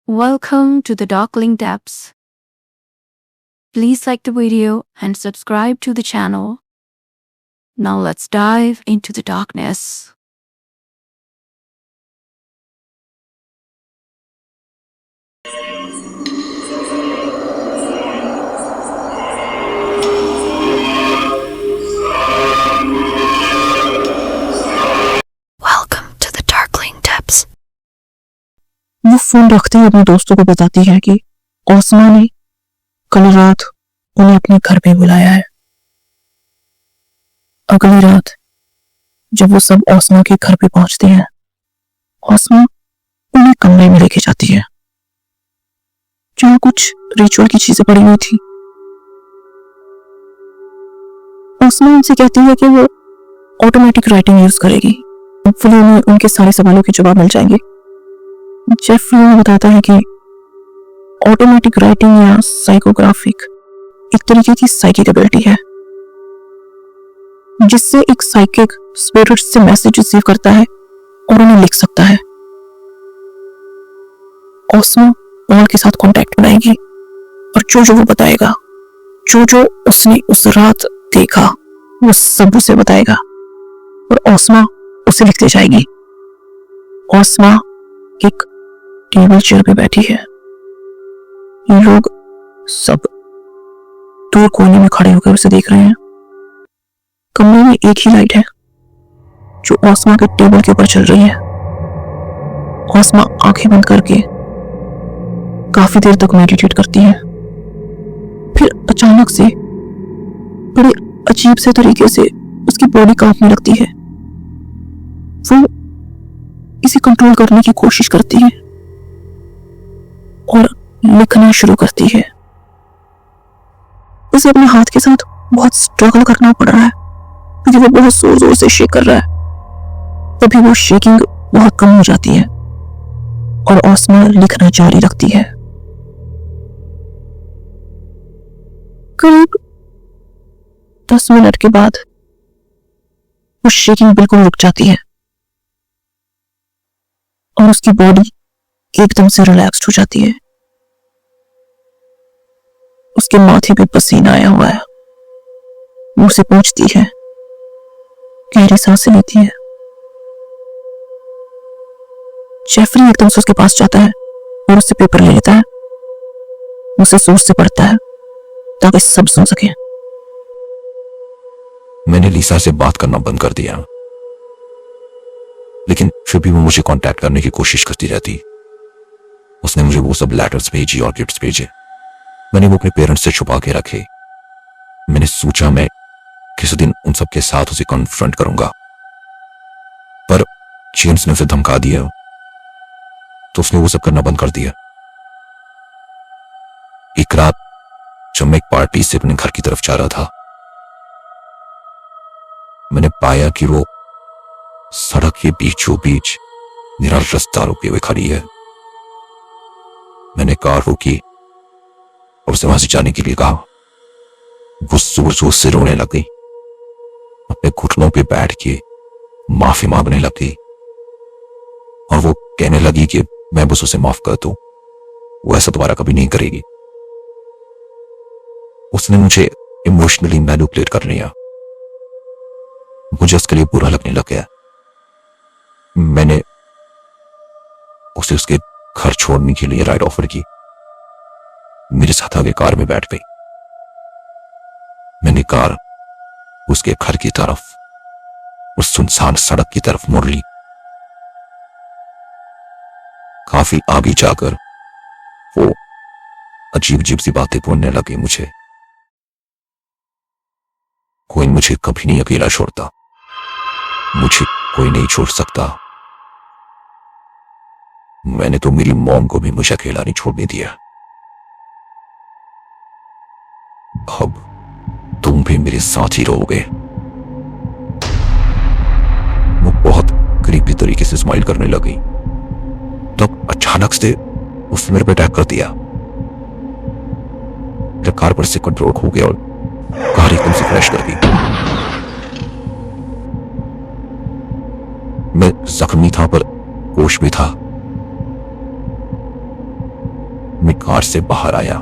Welcome to the Darkling Depths. Please like the video and subscribe to the channel. Now let's dive into the darkness. Welcome to the Darkling Depths. वो phone रखते ही अपने दोस्तों को बताती है कि ओस्मा ने कल रात उन्हें अपने घर पे बुलाया है। अगली रात जब वो सब ओस्मा के घर पे पहुंचते हैं, ओस्मा उन्हें कमरे में लेके जाती है जहां कुछ रिचुअल की चीजें पड़ी हुई थी। ओस्मा उनसे कहती है कि वो ऑटोमेटिक राइटिंग यूज करेगी, होपफुली उन्हें उनके सारे सवालों के जवाब मिल जाएंगे। जेफरी उन्हें बताता है कि ऑटोमेटिक राइटिंग या साइकोग्राफिक एक तरीके की साइकिक एबिलिटी है जिससे एक साइकिक स्पिरिट से मैसेज रिसीव करता है और उन्हें लिख सकता है। ओस्मा पॉल के साथ कांटेक्ट बनाएगी और जो वो बताएगा, जो उसने उस रात देखा, वो सब उसे बताएगा और ओस्मा उसे लिखते जाएगी। ओस्मा एक टेबल चेयर पे बैठी है। ये लोग सब दूर कोने में खड़े होकर उसे देख रहे हैं। कमरे में एक ही लाइट है जो ओस्मा के टेबल के ऊपर चल रही है। ओस्मा आंखें बंद करके काफी देर तक मेडिटेट करती है। फिर अचानक से बड़े अजीब से तरीके से उसकी बॉडी कांपने लगती है। वो इसे कंट्रोल करने की कोशिश करती है और लिखना शुरू करती है। उसे अपने हाथ के साथ बहुत स्ट्रगल करना पड़ रहा है क्योंकि वो बहुत जोर जोर से शेक कर रहा है। तभी वो शेकिंग बहुत कम हो जाती है और ओस्मा लिखना जारी रखती है। करीब 10 मिनट के बाद वो शेकिंग बिल्कुल रुक जाती है और उसकी बॉडी एकदम से रिलैक्स्ड हो जाती है। उसके माथे पे पसीना आया हुआ है। वो उसे पूछती है, गहरी सांसें लेती है। जेफरी एकदम से उसके पास जाता है और उससे पेपर ले लेता है। उसे जोर से पढ़ता है ताकि सब सुन सके। मैंने लिसा से बात करना बंद कर दिया, लेकिन फिर भी वो मुझे कांटेक्ट करने की कोशिश करती रहती। उसने मुझे वो सब लेटर्स भेजी और गिफ्ट्स भेजे। मैंने वो अपने पेरेंट्स से छुपा के रखे। मैंने सोचा मैं किसी दिन उन सब के साथ उसे कन्फ्रंट करूंगा, पर जेम्स ने उसे धमका दिया तो उसने वो सब करना बंद कर दिया। एक रात जब मैं एक पार्टी से अपने घर की तरफ जा रहा था, मैंने पाया कि वो सड़क के बीचों बीच मेरा रास्ता रोके हुए खड़ी है। मैंने कार रोकी और उसे वहां से जाने के लिए कहा। वो जोर जोर से रोने लग गई, अपने घुटनों पे बैठ के माफी मांगने लग गई और वो कहने लगी कि मैं बस उसे माफ कर दूं, वो ऐसा दोबारा कभी नहीं करेगी। उसने मुझे इमोशनली मैनिपुलेट कर लिया। मुझे उसके लिए बुरा लगने लग गया। मैंने उसे उसके घर छोड़ने के लिए राइड ऑफर की। मेरे साथ आगे कार में बैठ गई। मैंने कार उसके घर की तरफ, उस सुनसान सड़क की तरफ मोड़ ली। काफी आगे जाकर वो अजीब अजीब सी बातें बोलने लगी मुझे। कोई मुझे कभी नहीं अकेला छोड़ता, मुझे कोई नहीं छोड़ सकता। मैंने तो मेरी मॉम को भी मुझे अकेला नहीं छोड़ने दिया। अब तुम भी मेरे साथ ही रहोगे। वो बहुत क्रीपी तरीके से स्माइल करने लगी। तब अचानक से उसने मेरे पे अटैक कर दिया। मेरा कार पर से कंट्रोल खो गया और कार एकदम से क्रैश कर दी। मैं जख्मी था पर होश भी था। मैं कार से बाहर आया।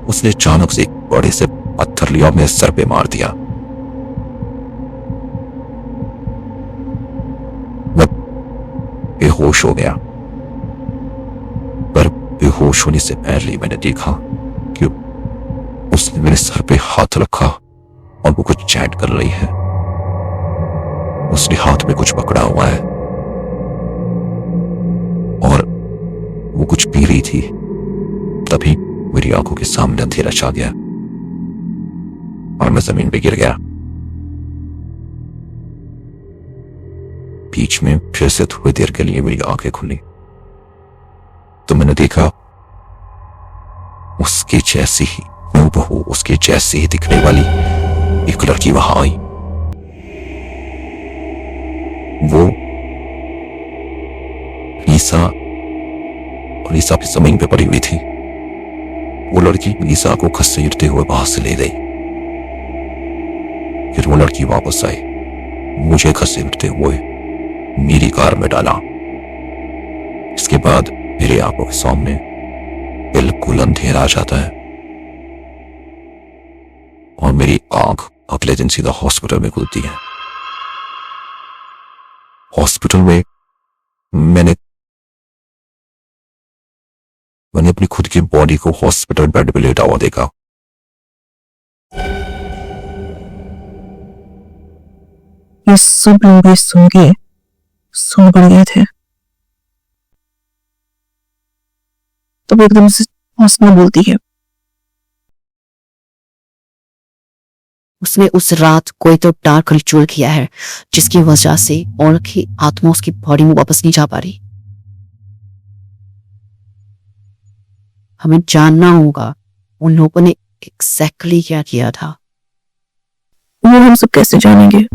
उसने अचानक से एक बड़े से पत्थर लिया और मेरे सर पे मार दिया। मैं बेहोश हो गया, पर बेहोश होने से पहले मैंने देखा कि उसने मेरे सर पे हाथ रखा और वो कुछ चैट कर रही है। उसने हाथ में कुछ पकड़ा हुआ है और वो कुछ पी रही थी। तभी मेरी आंखों के सामने अंधेरा छा गया और मैं जमीन पे गिर गया। बीच में फिर से थोड़ी देर के लिए मेरी आंखें खुली तो मैंने देखा उसके जैसी ही, हूबहू उसके जैसी ही दिखने वाली एक लड़की वहां आई। वो लीसा भी जमीन पे पड़ी हुई थी। वो लड़की लीसा को घसीटते हुए वहां से ले गई। फिर वो लड़की वापस आई, मुझे घसीटते हुए मेरी कार में डाला। इसके बाद मेरी आंखों के सामने बिल्कुल अंधेरा आ जाता है और मेरी आंख अगले दिन सीधा हॉस्पिटल में खुलती है। हॉस्पिटल में मैंने अपनी खुद की बॉडी को हॉस्पिटल बेड पे लेटा हुआ देखा। ये सब लोग सुन के सुन पड़ गए थे। तब एकदम से हौसला बोलती है, उसने उस रात कोई तो डार्क रिचुअल किया है जिसकी वजह से और की आत्मा उसकी बॉडी में वापस नहीं जा पा रही। हमें जानना होगा उन लोगों ने एग्जैक्टली क्या किया था। वो हम सब कैसे जानेंगे?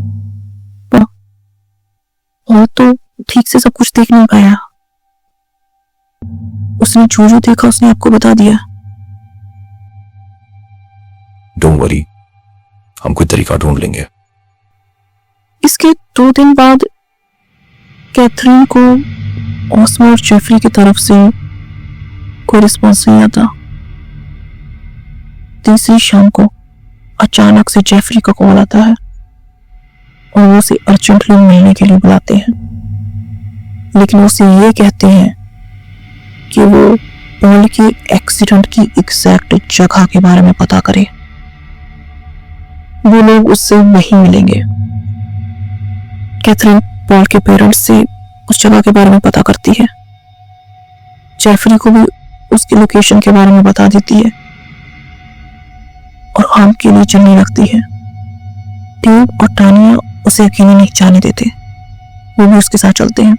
और तो ठीक से सब कुछ देख नहीं पाया। उसने जो देखा उसने आपको बता दिया। डोंट वरी, हम कोई तरीका ढूंढ लेंगे। इसके 2 दिन बाद कैथरीन को ऑस्मा और जेफरी की तरफ से कोई रिस्पॉन्स नहीं आता। तीसरी शाम को अचानक से जेफरी का कॉल आता है और वो उसे अर्जेंटली मिलने के लिए बुलाते हैं, लेकिन वो उसे ये कहते हैं कि वो पॉल की एक्सीडेंट की एग्जैक्ट जगह के बारे में पता करे। वो लोग उससे वहीं मिलेंगे। कैथरीन पॉल के पेरेंट्स से उस जगह के बारे में पता करती है। जेफरी को भी उसकी लोकेशन के बारे में बता देती है और आम के लिए चलने लगती है। ट्यूब और टानिया उसे अकेले नहीं जाने देते, वो भी उसके साथ चलते हैं।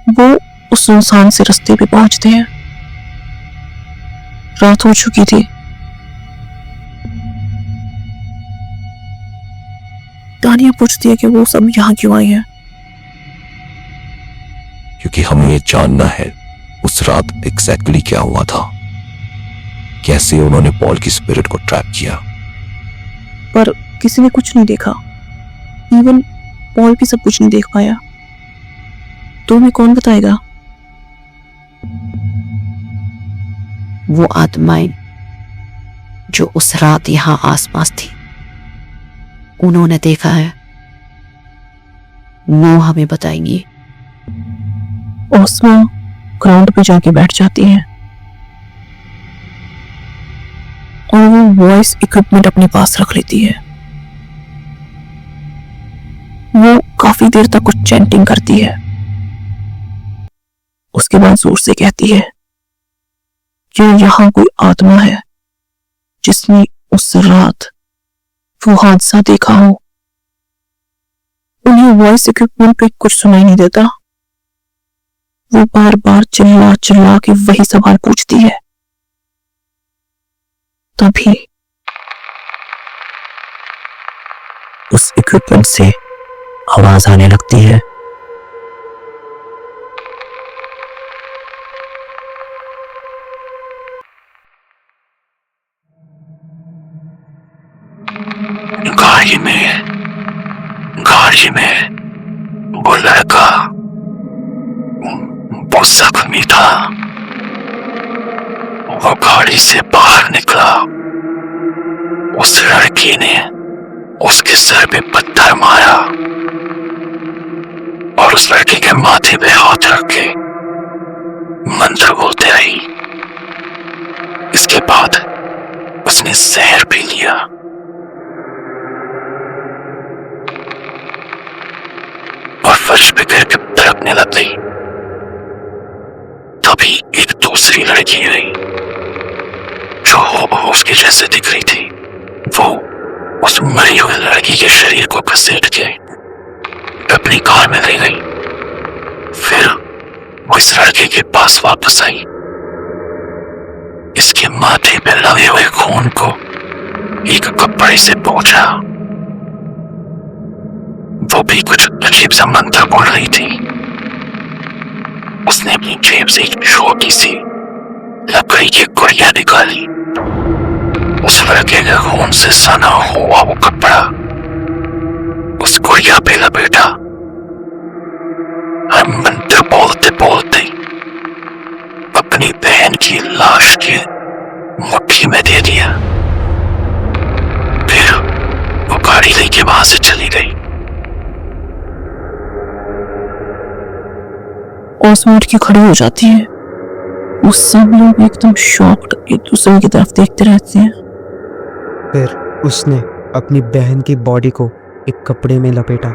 वो उस सुनसान से रास्ते पे पहुंचते हैं। रात हो चुकी थी। तानिया पूछती है कि वो सब यहाँ क्यों आई है। क्योंकि हमें ये जानना है उस रात एग्जैक्टली क्या हुआ था, कैसे उन्होंने पॉल की स्पिरिट को ट्रैप किया। पर किसी ने कुछ नहीं देखा। इवन पॉल भी सब कुछ नहीं देख पाया। तो हमें कौन बताएगा? वो आत्माएं जो उस रात यहां आसपास थी, उन्होंने देखा है, वो हमें बताएंगी। ऑस्मा ग्राउंड पे जाके बैठ जाती है और वो वॉइस इक्विपमेंट अपने पास रख लेती है। वो काफी देर तक कुछ चैंटिंग करती है। उसके बाद जोर से कहती है कि यहां कोई आत्मा है जिसने उस रात वो हादसा देखा हो। उन्हें वॉइस इक्विपमेंट पे कुछ सुनाई नहीं देता। वो बार बार चिल्ला चिल्ला के वही सवाल पूछती है। तभी उस इक्विपमेंट से आवाज आने लगती है। गाड़ी में वो लड़का आदमी था। वो गाड़ी से बाहर निकला। उस लड़की ने उसके सर पे पत्थर मारा और उस लड़की के माथे पे हाथ रख के मंत्र बोलते आई। इसके बाद उसने जहर पी लिया। और फर्श पे गिर के तड़पने लग गई। तभी एक दूसरी लड़की आई जो उसके जैसे दिख रही थी। वो उस मरी हुई लड़की के शरीर को घसीट के अपनी कार में ले गई। फिर वो इस लड़के के पास वापस आई। इसके माथे पे लगे हुए खून को एक कपड़े से पोंछा। वो भी कुछ अजीब सा मंत्र बोल रही थी। उसने अपनी जेब से एक छोटी सी लकड़ी की गुड़िया निकाली। उस लड़के के खून से सना हुआ वो कपड़ा उस गुड़िया पे लपेटा और मंत्र बोलते बोलते अपनी बहन की लाश के मुट्ठी में दे दिया। फिर वो गाड़ी लेके वहां से चली गई। ओस्मा उठ के खड़ी हो जाती है। वो सब लोग एकदम शॉक्ड एक दूसरे की तरफ देखते रहते हैं। फिर उसने अपनी बहन की बॉडी को एक कपड़े में लपेटा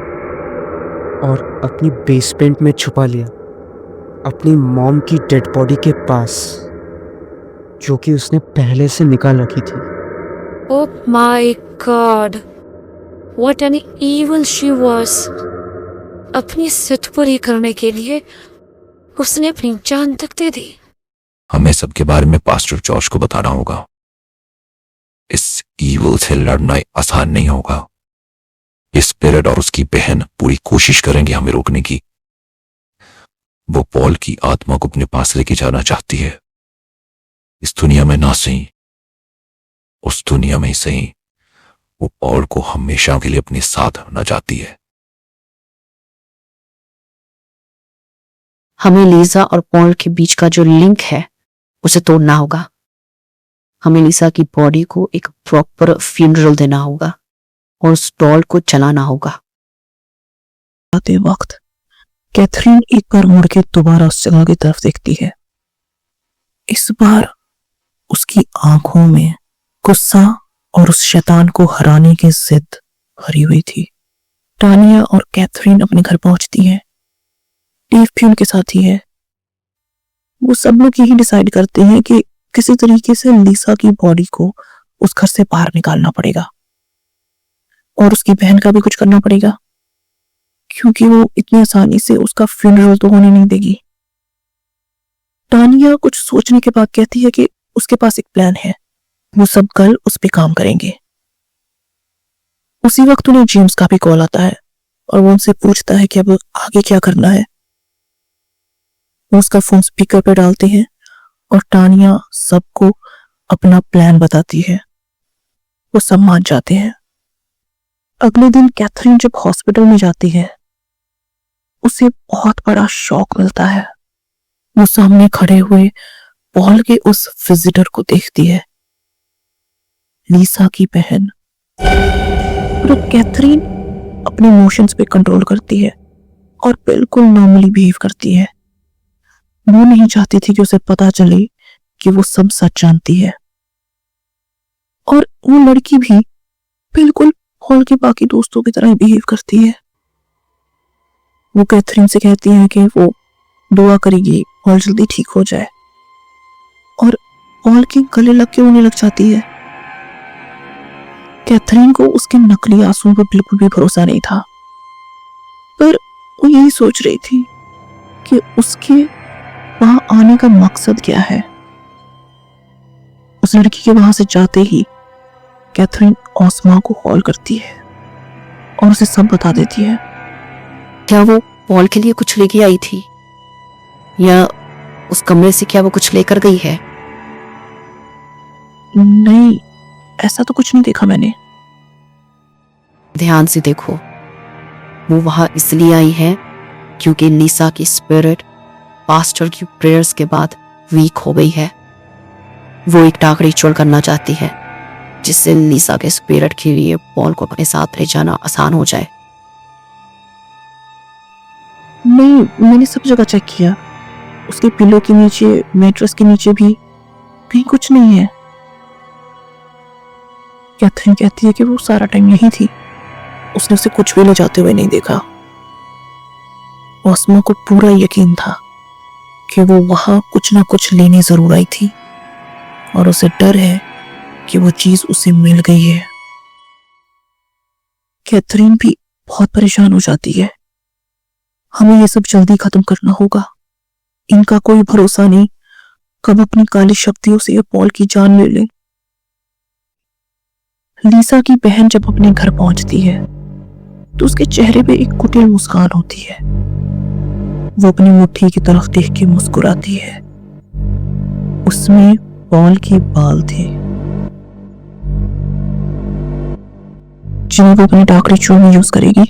और अपनी बेसमेंट में छुपा लिया, अपनी मॉम की डेड बॉडी के पास, जो कि उसने पहले से निकाल रखी थी। Oh my God! What an evil she was! अपनी सिद्ध पूरी करने के लिए उसने अपनी जान तक दे दी। हमें सबके बारे में पास्टर जॉर्ज को बताना होगा। इस ईवल से लड़ना आसान नहीं होगा। स्पिरिट और उसकी बहन पूरी कोशिश करेंगे हमें रोकने की। वो पॉल की आत्मा को अपने पास लेके जाना चाहती है। इस दुनिया में ना सही, उस दुनिया में ही सही, वो पॉल को हमेशा के लिए अपने साथ रखना चाहती है। हमें लीजा और पॉल के बीच का जो लिंक है उसे तोड़ना होगा। हमें लीजा की बॉडी को एक प्रॉपर फ्यूनरल देना होगा और उस डॉल को जलाना होगा। आते वक्त कैथरीन एक बार मुड़ के दोबारा उस जगह की तरफ देखती है। इस बार उसकी आंखों में गुस्सा और उस शैतान को हराने की जिद भरी हुई थी। टानिया और कैथरीन अपने घर पहुंचती हैं। डेव भी उनके साथ ही है। वो सब लोग यही डिसाइड करते हैं कि किसी तरीके से लीसा की बॉडी को उस घर से बाहर निकालना पड़ेगा और उसकी बहन का भी कुछ करना पड़ेगा, क्योंकि वो इतनी आसानी से उसका फ्यूनरल तो होने नहीं देगी। टानिया कुछ सोचने के बाद कहती है कि उसके पास एक प्लान है, वो सब कल उस पे काम करेंगे। उसी वक्त उन्हें जेम्स का भी कॉल आता है और वो उनसे पूछता है कि अब आगे क्या करना है। वो उसका फोन स्पीकर पे डालते हैं और टानिया सबको अपना प्लान बताती है। वो सब मान जाते हैं। अगले दिन कैथरीन जब हॉस्पिटल में जाती है, उसे बहुत बड़ा शॉक मिलता है। वो सामने खड़े हुए पॉल के उस विजिटर को देखती है, लीसा की बहन। पर कैथरीन अपने इमोशंस पे कंट्रोल करती है और बिल्कुल नॉर्मली बिहेव करती है। वो नहीं चाहती थी कि उसे पता चले कि वो सब सच जानती है। और वो लड़की भी बिल्कुल पॉल के बाकी दोस्तों की तरह बिहेव करती है। वो कैथरीन से कहती है कि वो दुआ करेगी पॉल जल्दी ठीक हो जाए, और पॉल के गले लग के रोने लग जाती है। कैथरीन को उसके नकली आंसुओं पर बिल्कुल भी भरोसा नहीं था, पर वो यही सोच रही थी कि उसके वहां आने का मकसद क्या है। उस लड़की के वहां से जाते ही कैथरीन ओस्मा को कॉल करती है और उसे सब बता देती है। क्या वो पॉल के लिए कुछ लेके आई थी, या उस कमरे से क्या वो कुछ लेकर गई है? नहीं, ऐसा तो कुछ नहीं देखा मैंने। ध्यान से देखो, वो वहां इसलिए आई है क्योंकि लीसा की स्पिरिट पास्टर की प्रेयर्स के बाद वीक हो गई है। वो एक डार्क रिचुअल करना चाहती है जिससे लीसा के स्पिरिट के लिए पॉल को अपने साथ ले जाना आसान हो जाए। नहीं, मैंने सब जगह चेक किया, उसके पिलो के नीचे, मैट्रेस के नीचे भी कहीं कुछ नहीं है। कैथरीन कहती है कि वो सारा टाइम यहीं थी, उसने उसे कुछ भी ले जाते हुए नहीं देखा। ओस्मा को पूरा यकीन था कि वो वहां कुछ ना कुछ लेने जरूर आई थी और उसे डर है कि वो चीज उसे मिल गई है। कैथरीन भी बहुत परेशान हो जाती है। हमें ये सब जल्दी खत्म करना होगा, इनका कोई भरोसा नहीं कब अपनी काली शक्तियों से ये पॉल की जान ले ले। लीसा की बहन जब अपने घर पहुंचती है तो उसके चेहरे पे एक कुटिल मुस्कान होती है। वो अपनी मुट्ठी की तरफ देख के मुस्कुराती है। उसमें पॉल के बाल थे जिन्हें वो अपने डार्क रिचुअल में यूज करेगी।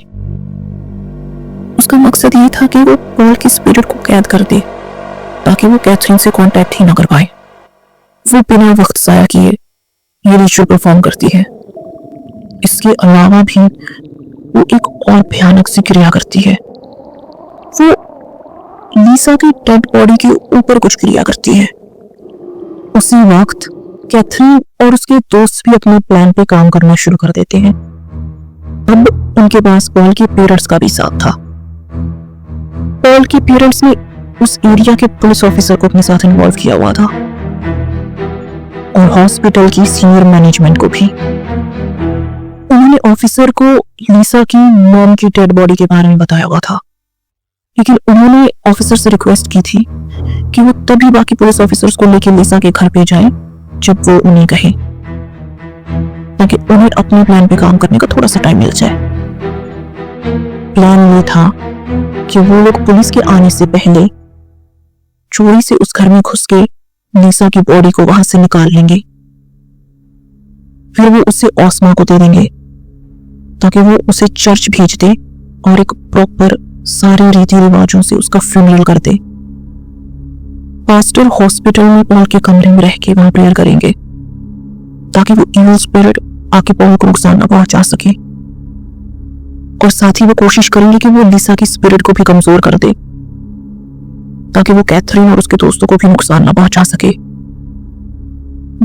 उसका मकसद ये था कि वो पॉल की स्पिरिट को कैद कर दे ताकि वो कैथरीन से कांटेक्ट ही ना कर पाए। वो बिना वक्त जाया किए ये रिचुअल परफॉर्म करती है। इसके अलावा भी वो एक और भयानक सी क्रिया करती है। वो लीसा की डेड बॉडी के ऊपर कुछ क्रिया करती है। उसी वक्त कैथरीन और उसके दोस्त भी अपने प्लान पे काम करना शुरू कर देते हैं। अब उनके पास पॉल के पेरेंट्स का भी साथ था। पॉल के पेरेंट्स ने उस एरिया के पुलिस ऑफिसर को अपने साथ इन्वॉल्व किया हुआ था और हॉस्पिटल की सीनियर मैनेजमेंट को भी। उन्होंने ऑफिसर को लीसा की मॉम की डेड बॉडी के बारे में बताया हुआ था, लेकिन उन्होंने ऑफिसर से रिक्वेस्ट की थी कि वो तभी बाकी पुलिस ऑफिसर्स को लेकर लीसा के घर पे जाएं जब वो उन्हें कहे, ताकि उन्हें अपने प्लान पे काम करने का थोड़ा सा टाइम मिल जाए। प्लान ये था कि वो लोग पुलिस के आने से पहले चोरी से उस घर में घुस के लीसा की बॉडी को वहां से निकाल लेंगे, फिर वो उसे ओस्मा को दे देंगे ताकि वो उसे चर्च भेज दे और एक प्रॉपर सारे रीति रिवाजों से उसका फ्यूनरल कर दे। पास्टर हॉस्पिटल में पॉल के कमरे में रह के वहां प्रेयर करेंगे ताकि वो इविल स्पिरिट आके पॉल को नुकसान न पहुंचा सके, और साथ ही वो कोशिश करेंगे कि वो लीसा की स्पिरिट को भी कमजोर कर दे ताकि वो कैथरीन और उसके दोस्तों को भी नुकसान न पहुंचा सके।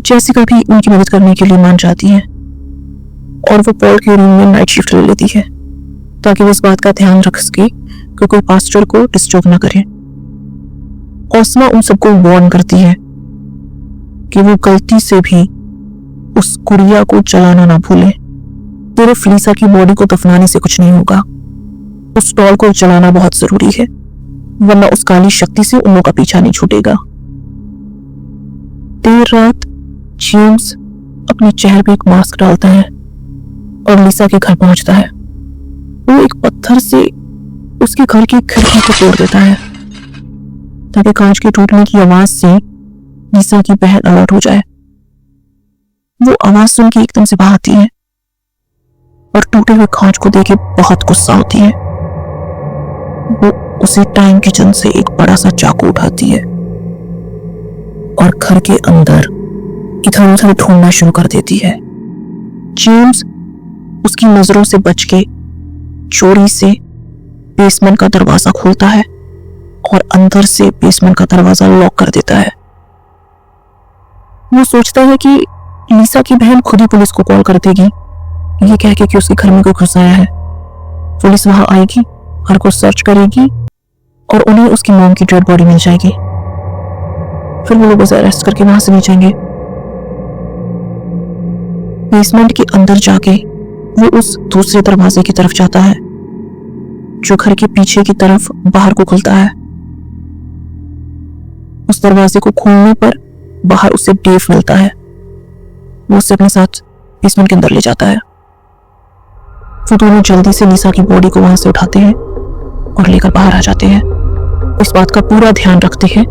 जेसिका भी उनकी मदद करने के लिए मान जाती है और वो पॉल के रूम में नाइट शिफ्ट ले लेती है ताकि वो इस बात का ध्यान रख सके कि कोई पास्टर को डिस्टर्ब ना करे। ओस्मा उन सबको वार्न करती है कि वो गलती से भी उस गुड़िया को जलाना ना भूले। सिर्फ लीसा की बॉडी को दफनाने से कुछ नहीं होगा, उस डॉल को जलाना बहुत जरूरी है, वरना उस काली शक्ति से उन लोगों का पीछा नहीं छूटेगा। देर रात जेम्स अपने चेहरे पे एक मास्क डालता है और लीसा के घर पहुंचता है। वो एक पत्थर से उसके घर की खिड़की को तोड़ देता है ताकि कांच के टूटने की आवाज से लीसा की बहन अलर्ट हो जाए। वो आवाज सुन के एकदम से बाहर आती है और टूटे हुए कांच को देख के बहुत गुस्सा होती है। वो उसे टाइम किचन से एक बड़ा सा चाकू उठाती है और घर के अंदर इधर उधर ढूंढना शुरू कर देती है। जेम्स उसकी नजरों से बच के चोरी से बेसमेंट का दरवाजा खोलता है और अंदर से बेसमेंट का दरवाजा लॉक कर देता है। वो सोचता है कि लीसा की बहन खुद ही पुलिस को कॉल कर देगी, ये कह के कि उसके घर में कोई घुस आया है। पुलिस वहां आएगी, हर को सर्च करेगी और उन्हें उसकी मॉम की डेड बॉडी मिल जाएगी। फिर वो लोग उसे अरेस्ट करके वहां से ले जाएंगे। बेसमेंट के अंदर जाके वो उस दूसरे दरवाजे की तरफ जाता है जो घर के पीछे की तरफ बाहर को खुलता है। उस दरवाजे को खोलने पर बाहर उसे डेव मिलता है। वो उसे अपने साथ बेसमेंट के अंदर ले जाता है। वो दोनों जल्दी से लीसा की बॉडी को वहां से उठाते हैं और लेकर बाहर आ जाते हैं। इस बात का पूरा ध्यान रखते हैं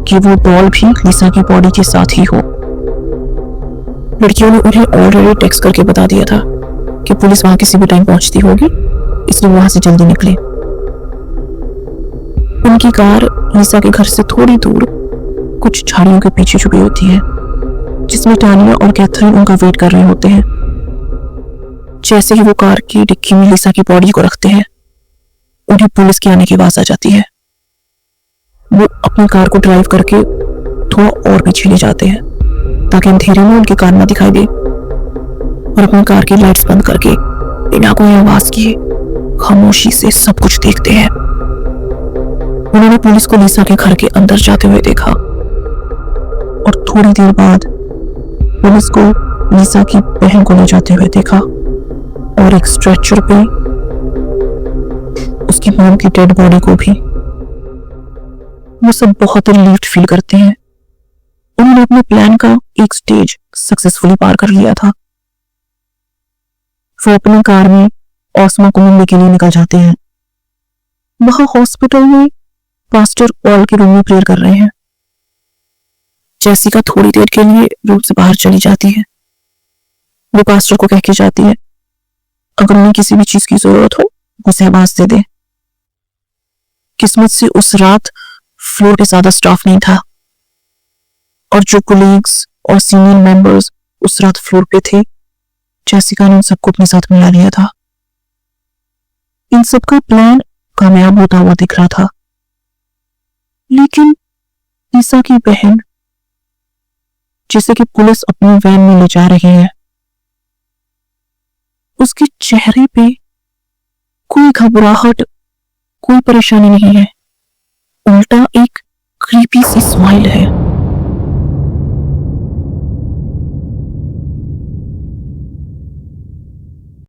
कि वो डॉल भी लीसा की बॉडी के साथ ही हो। लड़कियों ने उन्हें ऑलरेडी टेक्स्ट करके बता दिया था कि पुलिस वहां किसी भी टाइम पहुंचती होगी, इसलिए वहां से जल्दी निकले। उन उनकी कार लिसा के घर से थोड़ी दूर कुछ झाड़ियों के पीछे छुपी होती है, जिसमें टानिया और कैथरीन उनका वेट कर रहे होते हैं। जैसे ही वो कार की डिक्की में लिसा की बॉडी को रखते हैं, उन्हें पुलिस के आने की आवाज आ जाती है। वो अपनी कार को ड्राइव करके थोड़ा और पीछे ले जाते हैं ताकि अंधेरे में उनकी कार ना दिखाई दे, और अपनी कार की लाइट्स बंद करके बिना कोई आवाज किए खामोशी से सब कुछ देखते हैं। उन्होंने पुलिस को लिसा के घर के अंदर जाते हुए देखा और थोड़ी देर बाद पुलिस को लिसा की बहन को ले जाते हुए देखा और एक स्ट्रेचर पे उसकी मॉम की डेड बॉडी को भी। वो सब बहुत रिलीव्ड फील करते हैं। उन्होंने अपने प्लान का एक स्टेज सक्सेसफुली पार कर लिया था। वो अपनी कार में ओस्मा को मिलने के लिए निकल जाते हैं। वहां हॉस्पिटल में पास्टर पॉल के रूम में प्रेयर कर रहे हैं। जेसिका थोड़ी देर के लिए रूम से बाहर चली जाती है। वो पास्टर को कह के जाती है, अगर उन्हें किसी भी चीज की जरूरत हो उसे आवाज दे दे। किस्मत से उस रात फ्लोर पे ज्यादा स्टाफ नहीं था और जो कोलीग्स और सीनियर मेंबर्स उस रात फ्लोर पे थे, जेसिका ने उन सबको अपने साथ मिला लिया था। इन सबका प्लान कामयाब होता हुआ दिख रहा था, लेकिन लिसा की बहन, जिसे कि पुलिस अपनी वैन में ले जा रही है, उसके चेहरे पे कोई घबराहट, कोई परेशानी नहीं है। उल्टा एक क्रीपी सी स्माइल है।